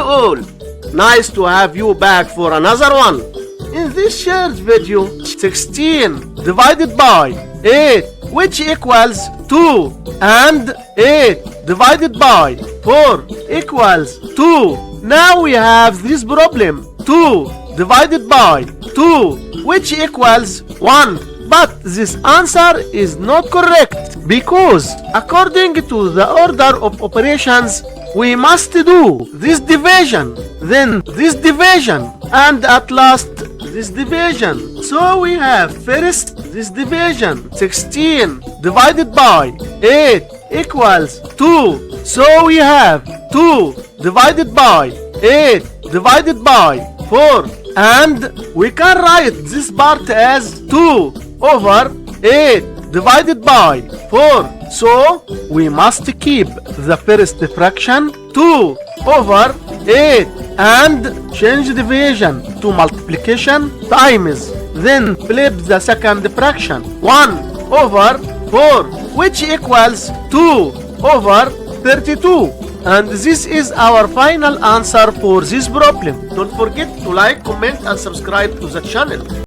all, nice to have you back for another one. In this shared video, 16 divided by 8, which equals 2, and 8 divided by 4 equals 2. Now we have this problem, 2 divided by 2, which equals 1. But this answer is not correct, because according to the order of operations, we must do this division, then this division, and at last this division. So we have first this division, 16 divided by 8 equals 2. So we have 2 divided by 8 divided by 4, and we can write this part as 2 over 8 divided by 4. So we must keep the first fraction 2 over 8 and change division to multiplication times, then flip the second fraction 1 over 4, which equals 2 over 32. And this is our final answer for this problem. Don't forget to like, comment and subscribe to the channel.